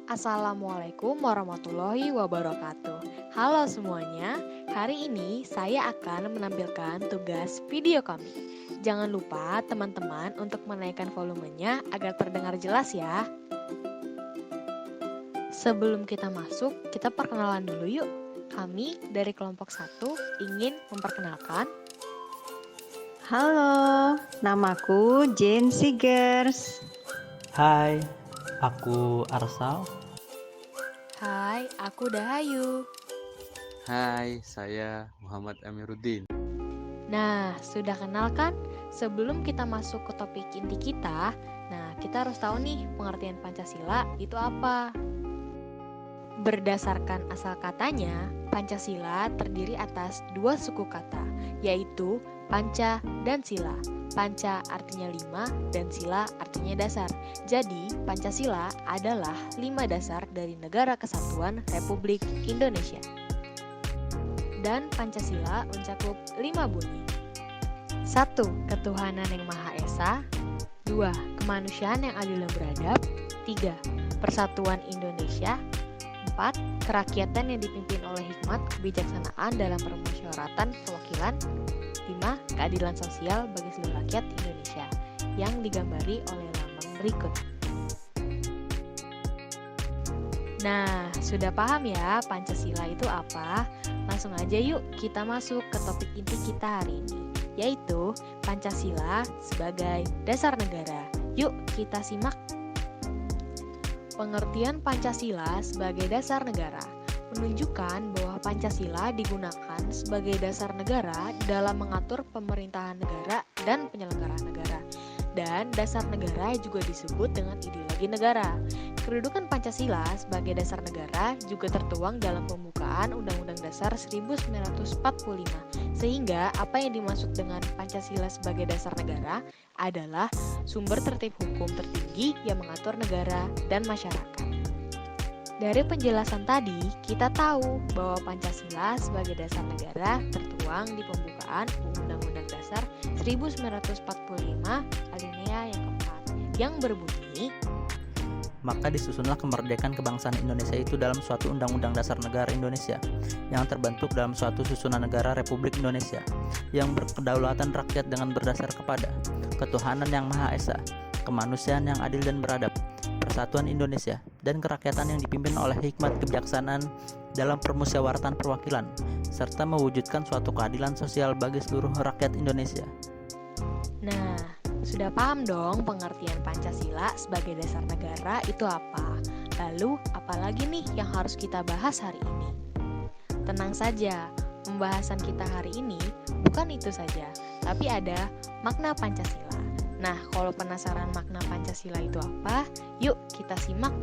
Assalamualaikum warahmatullahi wabarakatuh. Halo semuanya, hari ini saya akan menampilkan tugas video kami. Jangan lupa teman-teman untuk menaikkan volumenya agar terdengar jelas ya. Sebelum kita masuk, kita perkenalan dulu yuk. Kami dari kelompok 1 ingin memperkenalkan. Halo, namaku Jane Sigers. Hai, aku Arsal. Hai, aku Dahayu. Hai, saya Muhammad Amiruddin. Nah, sudah kenal kan? Sebelum kita masuk ke topik inti kita, kita harus tahu nih pengertian Pancasila itu apa. Berdasarkan asal katanya, Pancasila terdiri atas dua suku kata, yaitu Panca dan Sila. Panca artinya 5 dan Sila artinya dasar. Jadi, Pancasila adalah 5 dasar dari Negara Kesatuan Republik Indonesia. Dan Pancasila mencakup 5 bunyi. 1. Ketuhanan yang Maha Esa. 2. Kemanusiaan yang adil dan beradab. 3. Persatuan Indonesia. 4. Kerakyatan yang dipimpin oleh hikmat kebijaksanaan dalam permusyawaratan perwakilan. 5. Keadilan sosial bagi seluruh rakyat Indonesia yang digambari oleh lambang berikut. Nah, sudah paham ya Pancasila itu apa? Langsung aja yuk kita masuk ke topik inti kita hari ini, yaitu Pancasila sebagai dasar negara. Yuk kita simak. Pengertian Pancasila sebagai dasar negara menunjukkan bahwa Pancasila digunakan sebagai dasar negara dalam mengatur pemerintahan negara dan penyelenggaraan negara. Dan dasar negara juga disebut dengan ideologi negara. Kedudukan Pancasila sebagai dasar negara juga tertuang dalam pembukaan Undang-Undang Dasar 1945. Sehingga apa yang dimaksud dengan Pancasila sebagai dasar negara adalah sumber tertib hukum tertinggi yang mengatur negara dan masyarakat. Dari penjelasan tadi, kita tahu bahwa Pancasila sebagai dasar negara tertuang di pembukaan Undang-Undang Dasar 1945 alinea yang keempat, yang berbunyi, Maka disusunlah kemerdekaan kebangsaan Indonesia itu dalam suatu Undang-Undang Dasar Negara Indonesia yang terbentuk dalam suatu susunan negara Republik Indonesia yang berkedaulatan rakyat dengan berdasar kepada ketuhanan yang Maha Esa, kemanusiaan yang adil dan beradab, persatuan Indonesia, dan kerakyatan yang dipimpin oleh hikmat kebijaksanaan dalam permusyawaratan perwakilan, serta mewujudkan suatu keadilan sosial bagi seluruh rakyat Indonesia. Nah, sudah paham dong pengertian Pancasila sebagai dasar negara itu apa? Lalu, apalagi nih yang harus kita bahas hari ini? Tenang saja, pembahasan kita hari ini bukan itu saja, tapi ada makna Pancasila. Nah, kalau penasaran makna Pancasila itu apa, yuk kita simak.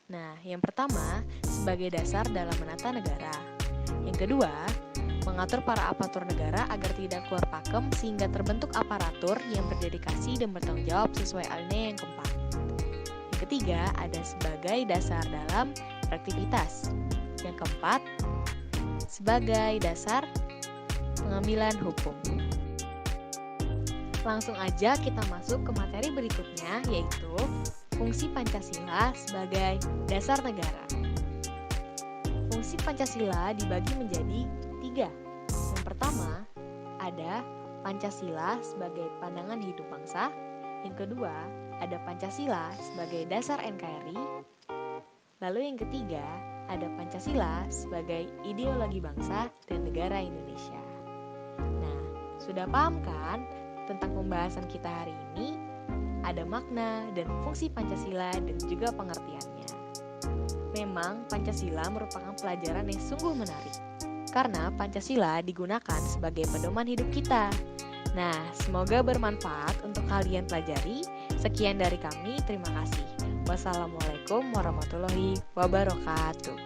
Nah, yang pertama, sebagai dasar dalam menata negara. Yang kedua, mengatur para aparatur negara agar tidak keluar pakem sehingga terbentuk aparatur yang berdedikasi dan bertanggung jawab sesuai alinea yang keempat. Yang ketiga, ada sebagai dasar dalam beraktivitas. Yang keempat, sebagai dasar pengambilan hukum. Langsung aja kita masuk ke materi berikutnya, yaitu fungsi Pancasila sebagai dasar negara. Fungsi Pancasila dibagi menjadi 3. Yang pertama, ada Pancasila sebagai pandangan hidup bangsa. Yang kedua, ada Pancasila sebagai dasar NKRI. Lalu yang ketiga, ada Pancasila sebagai ideologi bangsa dan negara Indonesia. Nah, sudah paham kan tentang pembahasan kita hari ini? Ada makna dan fungsi Pancasila dan juga pengertiannya. Memang Pancasila merupakan pelajaran yang sungguh menarik, karena Pancasila digunakan sebagai pedoman hidup kita. Nah, semoga bermanfaat untuk kalian pelajari. Sekian dari kami, terima kasih. Wassalamualaikum warahmatullahi wabarakatuh.